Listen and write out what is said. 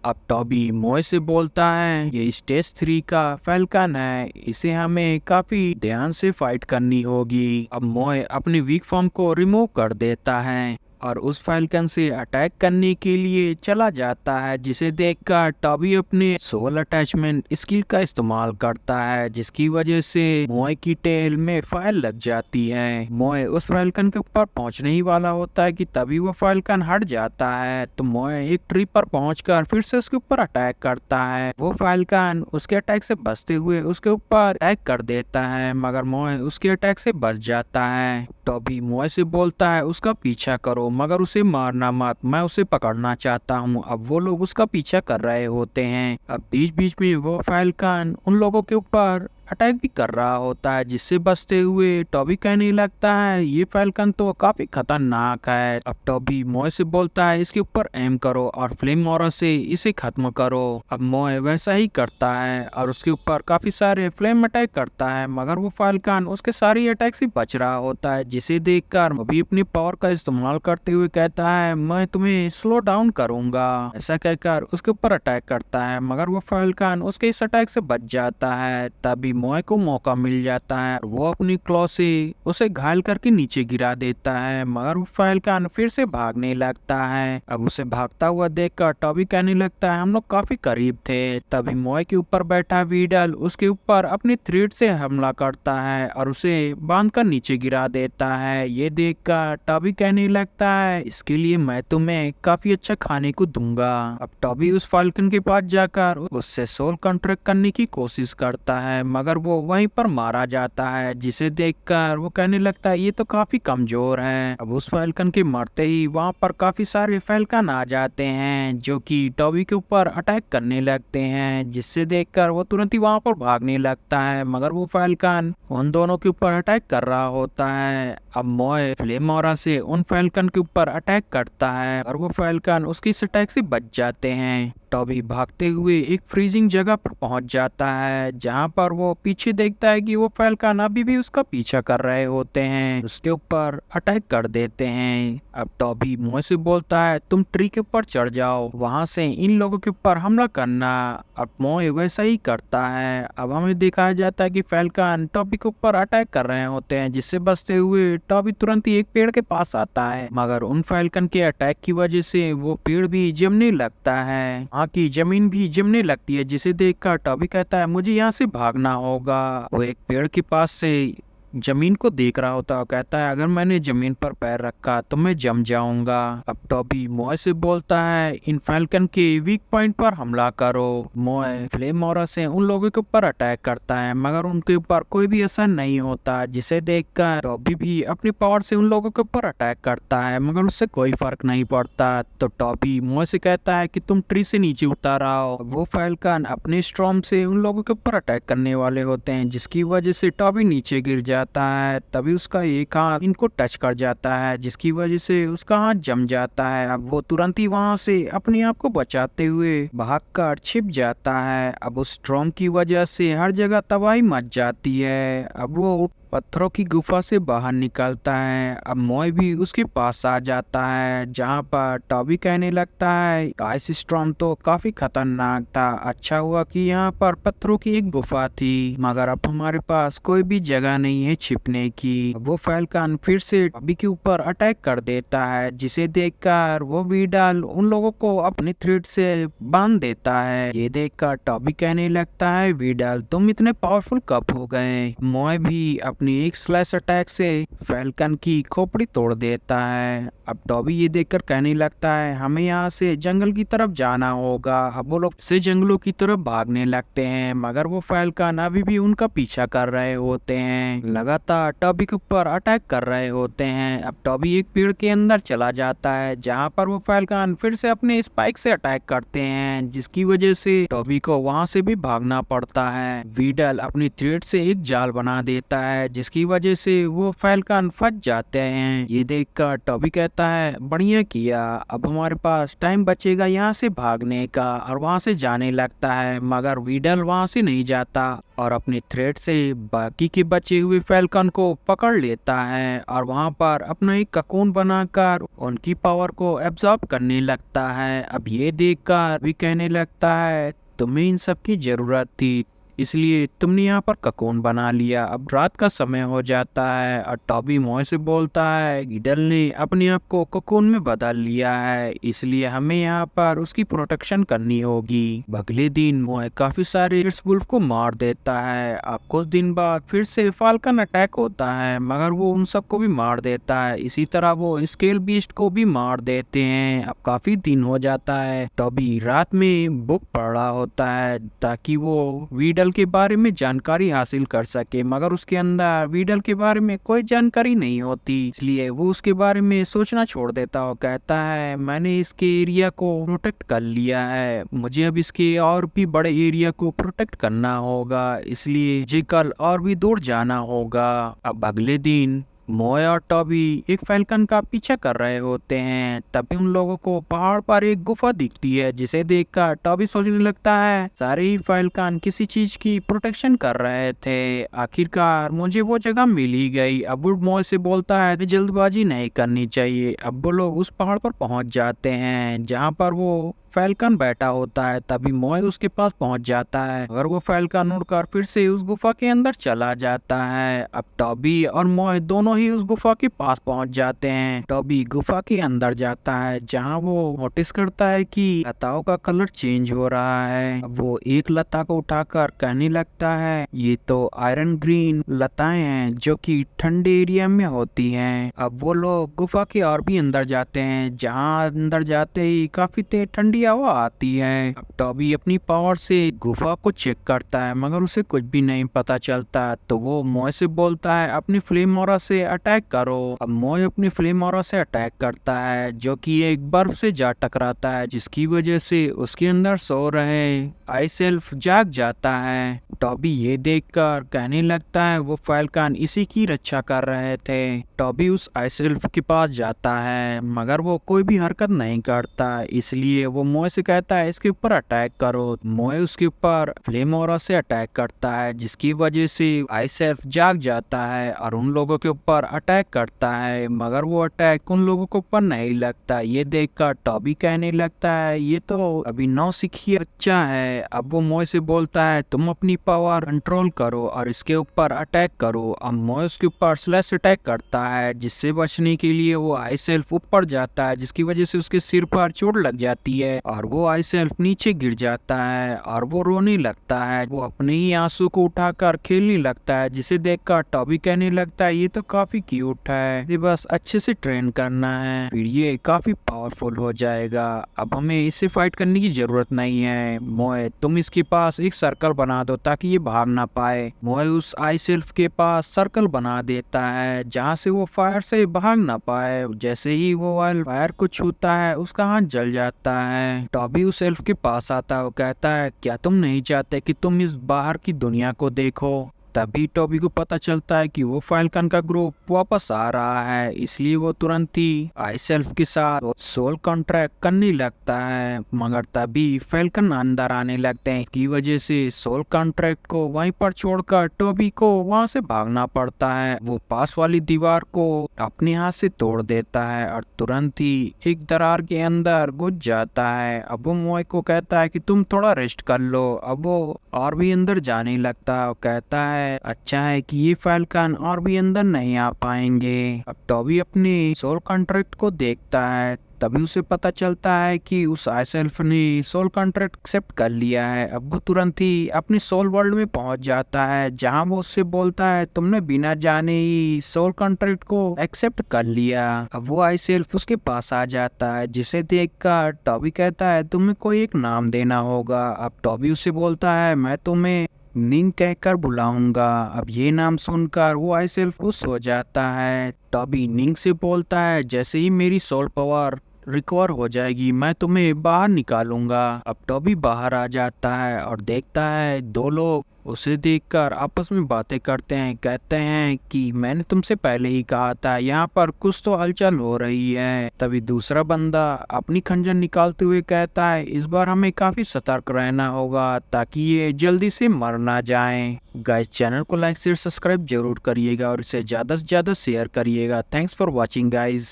अब टॉबी मोए से बोलता है, ये स्टेज 3 का फैल्कन है, इसे हमें काफी ध्यान से फाइट करनी होगी। अब मोए अपनी वीक फॉर्म को रिमूव कर देता है और उस फैल्कन से अटैक करने के लिए चला जाता है, जिसे देखकर टॉबी अपने सोल अटैचमेंट स्किल का इस्तेमाल करता है, जिसकी वजह से मोए की टेल में फायर लग जाती है। मोए उस फैल्कन के ऊपर पहुंचने ही वाला होता है कि तभी वो फैल्कन हट जाता है, तो मोए एक ट्री पर पहुंचकर फिर से उसके ऊपर अटैक करता है। वो फैल्कन उसके अटैक से बचते हुए उसके ऊपर अटैक कर देता है, मगर मोए उसके अटैक से बच जाता है। टॉबी मोए से बोलता है, उसका पीछा करो मगर उसे मारना मत, मैं उसे पकड़ना चाहता हूँ। अब वो लोग उसका पीछा कर रहे होते हैं। अब बीच बीच में वो फैल्कन उन लोगों के ऊपर अटैक भी कर रहा होता है, जिससे बचते हुए टॉबी कहने लगता है, ये फैल्कन तो काफी खतरनाक है। अब टॉबी मोए से बोलता है, इसके ऊपर एम करो और फ्लेम ऑरा से इसे खत्म करो। अब मोए वैसा ही करता है और उसके ऊपर काफी सारे फ्लेम अटैक करता है, मगर वो फैल्कन उसके सारी अटैक से बच रहा होता है, जिसे देखकर अभी अपनी पावर का इस्तेमाल करते हुए कहता है, मैं तुम्हें स्लो डाउन करूंगा। ऐसा कहकर उसके ऊपर अटैक करता है, मगर वो फैल्कन उसके इस अटैक से बच जाता है। तभी मोए को मौका मिल जाता है, वो अपनी क्लॉ से उसे घायल करके नीचे गिरा देता है, मगर वो फैल्कन फिर से भागने लगता है। अब उसे भागता हुआ देखकर टॉबी कहने लगता है, हम लोग काफी करीब थे। तभी मोए के ऊपर बैठा वीडल उसके ऊपर अपनी थ्रेड से हमला करता है और उसे बांधकर नीचे गिरा देता है। ये देखकर टॉबी कहने लगता है, इसके लिए मैं तुम्हें काफी अच्छा खाने को दूंगा। अब टॉबी उस फाल्कन के पास जाकर उससे सोल कॉन्ट्रैक्ट करने की कोशिश करता है, मगर वो वहीं पर मारा जाता है, जिसे देखकर वो कहने लगता है, ये तो काफी कमजोर है। अब उस फाल्कन के मरते ही वहाँ पर काफी सारे फाल्कन आ जाते हैं, जो कि टॉबी के ऊपर अटैक करने लगते हैं, जिससे देखकर वो तुरंत ही वहाँ पर भागने लगता है, मगर वो फाल्कन उन दोनों के ऊपर अटैक कर रहा होता है। अब मोए फ्लेम ऑरा से उन फाल्कन के ऊपर अटैक करता है और वो फाल्कन उसकी इस अटैक से बच जाते हैं। टॉबी भागते हुए एक फ्रीजिंग जगह पर पहुंच जाता है, जहां पर वो पीछे देखता है कि वो फैल्कन अभी भी उसका पीछा कर रहे होते हैं, उसके ऊपर अटैक कर देते हैं। अब टॉबी मोए से बोलता है, तुम ट्री के ऊपर चढ़ जाओ, वहां से इन लोगों के ऊपर हमला करना। अब मोए वैसा ही करता है। अब हमें दिखाया जाता है कि फैल्कन टॉबी के ऊपर अटैक कर रहे होते हैं, जिससे बचते हुए टॉबी तुरंत ही एक पेड़ के पास आता है, मगर उन फैल्कन के अटैक की वजह से वो पेड़ भी जमने लगता है, की जमीन भी जमने लगती है, जिसे देखकर टॉबी कहता है, मुझे यहाँ से भागना होगा। वो एक पेड़ के पास से जमीन को देख रहा होता है, कहता है, अगर मैंने जमीन पर पैर रखा तो मैं जम जाऊंगा। अब टॉबी मोए से बोलता है, इन फैल्कन के वीक पॉइंट पर हमला करो। मोए फ्लेम ऑरा से उन लोगों के ऊपर अटैक करता है, मगर उनके ऊपर कोई भी असर नहीं होता, जिसे देखकर टॉबी भी अपनी पावर से उन लोगों के ऊपर अटैक करता है, मगर उससे कोई फर्क नहीं पड़ता। तो टॉबी मोए से कहता है कि तुम ट्री से नीचे उतर आओ। वो फैल्कन अपने स्टॉर्म से उन लोगों के ऊपर अटैक करने वाले होते हैं, जिसकी वजह से टॉबी नीचे गिर जाता है। तभी उसका एक हाथ इनको टच कर जाता है, जिसकी वजह से उसका हाथ जम जाता है। अब वो तुरंत ही वहां से अपने आप को बचाते हुए भागकर छिप जाता है। अब उस स्टॉर्म की वजह से हर जगह तबाही मच जाती है। अब वो पत्थरों की गुफा से बाहर निकलता है। अब मोए भी उसके पास आ जाता है, जहाँ पर टॉबी कहने लगता है, आइस स्टॉर्म तो काफी खतरनाक था, अच्छा हुआ कि यहाँ पर पत्थरों की एक गुफा थी, मगर अब हमारे पास कोई भी जगह नहीं है छिपने की। वो फैल्कन फिर से टॉबी के ऊपर अटैक कर देता है, जिसे देखकर वो वीडल उन लोगों को अपनी थ्रेड से बांध देता है। ये देखकर टॉबी कहने लगता है, वीडल तुम इतने पावरफुल कब हो गए। मोए भी अपनी एक स्लैश अटैक से फैल्कन की खोपड़ी तोड़ देता है। अब टॉबी ये देखकर कहने लगता है, हमें यहाँ से जंगल की तरफ जाना होगा। अब वो लोग से जंगलों की तरफ भागने लगते हैं, मगर वो फैल्कन अभी भी उनका पीछा कर रहे होते हैं, लगातार टॉबी के ऊपर अटैक कर रहे होते हैं। अब टॉबी एक पेड़ के अंदर चला जाता है, जहाँ पर वो फैल्कन फिर से अपने स्पाइक से अटैक करते हैं, जिसकी वजह से टॉबी को वहाँ से भी भागना पड़ता है। वीडल अपनी थ्रेड से एक जाल बना देता है, जिसकी वजह से वो फैल्कन फंस जाते हैं। ये देखकर टॉबी कहता है बढ़िया किया, अब हमारे पास टाइम बचेगा यहाँ से भागने का, और वहाँ से जाने लगता है। मगर वीडल वहाँ से नहीं जाता और अपने थ्रेड से बाकी के बचे हुए फैल्कन को पकड़ लेता है और वहाँ पर अपना एक ककून बनाकर उनकी पावर को एब्जॉर्ब करने लगता है। अब ये देखकर भी कहने लगता है तुम्हें इन सब की जरूरत थी, इसलिए तुमने यहाँ पर ककून बना लिया। अब रात का समय हो जाता है और टॉबी मॉय से बोलता है गिडल ने अपने आप को ककून में बदल लिया है, इसलिए हमें यहाँ पर उसकी प्रोटेक्शन करनी होगी। अगले दिन मॉय काफी सारे वुल्फ को मार देता है। अब कुछ दिन बाद फिर से फाल्कन अटैक होता है, मगर वो उन सबको भी मार देता है। इसी तरह वो स्केल बीस्ट को भी मार देते हैं। अब काफी दिन हो जाता है। टॉबी रात में बुक पढ़ रहा होता है ताकि वो वीडल के बारे में जानकारी हासिल कर सके, मगर उसके अंदर वीडल के बारे में कोई जानकारी नहीं होती, इसलिए वो उसके बारे में सोचना छोड़ देता और कहता है मैंने इसके एरिया को प्रोटेक्ट कर लिया है, मुझे अब इसके और भी बड़े एरिया को प्रोटेक्ट करना होगा, इसलिए मुझे कल और भी दूर जाना होगा। अब अगले दिन मॉय और टॉबी एक फैल्कन का पीछा कर रहे होते हैं। तभी उन लोगों को पहाड़ पर एक गुफा दिखती है, जिसे देखकर टॉबी सोचने लगता है सारे ही फैल्कन किसी चीज की प्रोटेक्शन कर रहे थे, आखिरकार मुझे वो जगह मिल ही गई। अब वो मॉय से बोलता है जल्दबाजी नहीं करनी चाहिए। अब वो लोग उस पहाड़ पर पहुंच जाते हैं जहाँ पर वो फैल्कन बैठा होता है। तभी मॉय उसके पास पहुंच जाता है और वो फैल्कन उड़कर फिर से उस गुफा के अंदर चला जाता है। अब टॉबी और मॉय दोनों ही उस गुफा के पास पहुंच जाते हैं। टॉबी गुफा के अंदर जाता है जहां वो नोटिस करता है कि लताओं का कलर चेंज हो रहा है। अब वो एक लता को उठाकर कहने लगता है ये तो आयरन ग्रीन लताएं हैं जो कि ठंडे एरिया में होती हैं। अब वो लोग गुफा के और भी अंदर जाते हैं जहाँ अंदर जाते ही काफी तेज ठंडी हवा आती है। अब टॉबी अपनी पावर से गुफा को चेक करता है, मगर उसे कुछ भी नहीं पता चलता। तो वो मॉय से बोलता है अपनी फ्लेम ऑरा से अटैक करो। अब मॉय अपनी फ्लेम ऑरा से अटैक करता है जो कि एक बर्फ से जा टकराता है, जिसकी वजह से उसके अंदर सो रहे आइस एल्फ जाग जाता है। टॉबी ये देखकर कहने लगता है वो फैल्कन इसी की रक्षा कर रहे थे। टॉबी उस आइस एल्फ के पास जाता है, मगर वो कोई भी हरकत नहीं करता, इसलिए वो मॉय से कहता है इसके ऊपर अटैक करो। मॉय उसके ऊपर फ्लेम ऑरा से अटैक करता है, जिसकी वजह से आइस एल्फ जाग जाता है और उन लोगों के ऊपर अटैक करता है, मगर वो अटैक उन लोगों के ऊपर नहीं लगता। ये देखकर टॉबी कहने लगता है ये तो अभी नौसिखिया बच्चा है। अब वो मॉय से बोलता है तुम अपनी पावर कंट्रोल करो और इसके ऊपर अटैक करो। अब मॉय उसके ऊपर स्लैश अटैक करता है, जिससे बचने के लिए वो आइस एल्फ ऊपर जाता है, जिसकी वजह से उसके सिर पर चोट लग जाती है और वो आइस एल्फ नीचे गिर जाता है और वो रोने लगता है। वो अपने ही आंसू को उठाकर खेलने लगता है, जिसे देखकर टॉबी कहने लगता है ये तो काफी क्यूट है, ये बस अच्छे से ट्रेन करना है फिर ये काफी पावरफुल हो जाएगा। अब हमें इससे फाइट करने की जरूरत नहीं है। मॉय तुम इसके पास एक सर्कल बना दो ताकि ये भाग ना पाए। मॉय उस आइस एल्फ के पास सर्कल बना देता है जहाँ से वो फायर से भाग ना पाए। जैसे ही वो फायर को छूता है उसका हाथ जल जाता है। टॉबी उस एल्फ के पास आता है, वो कहता है क्या तुम नहीं चाहते कि तुम इस बाहर की दुनिया को देखो। तभी टॉबी को पता चलता है कि वो फैल्कन का ग्रुप वापस आ रहा है, इसलिए वो तुरंत ही आइस एल्फ के साथ सोल कॉन्ट्रैक्ट करने लगता है। मगर तभी फैल्कन अंदर आने लगते हैं, की वजह से सोल कॉन्ट्रैक्ट को वहीं पर छोड़कर टॉबी को वहां से भागना पड़ता है। वो पास वाली दीवार को अपने हाथ से तोड़ देता है और तुरंत ही एक दरार के अंदर घुस जाता है। अब वो मॉय को कहता है कि तुम थोड़ा रेस्ट कर लो। अब वो और भी अंदर जाने लगता है और कहता है अच्छा है कि ये फैल्कन और भी अंदर नहीं आ पाएंगे। अब टॉबी अपने सोल कॉन्ट्रैक्ट को देखता है, तभी उसे पता चलता है कि उस आइस एल्फ ने सोल कॉन्ट्रैक्ट एक्सेप्ट कर लिया है। अब वो तुरंत ही अपने सोल वर्ल्ड में पहुंच जाता है, जहां वो उससे बोलता है तुमने बिना जाने ही सोल कॉन्ट्रैक्ट को एक्सेप्ट कर लिया। अब वो आइस एल्फ उसके पास आ जाता है, जिसे देखकर टॉबी कहता है तुम्हें कोई एक नाम देना होगा। अब टॉबी उससे बोलता है मैं तुम्हें निंग कहकर बुलाऊंगा। अब ये नाम सुनकर वो आइस एल्फ खुश हो जाता है। टॉबी निंग से बोलता है जैसे ही मेरी सोल पावर रिकवर हो जाएगी मैं तुम्हें बाहर निकालूंगा। अब टॉबी बाहर आ जाता है और देखता है दो लोग उसे देखकर आपस में बातें करते हैं, कहते हैं कि मैंने तुमसे पहले ही कहा था यहाँ पर कुछ तो हलचल हो रही है। तभी दूसरा बंदा अपनी खंजर निकालते हुए कहता है इस बार हमें काफी सतर्क रहना होगा ताकि ये जल्दी से मर ना जाए। गाइस, चैनल को लाइक शेयर सब्सक्राइब जरूर करिएगा और इसे ज्यादा से ज्यादा शेयर करिएगा। Thanks for watching guys.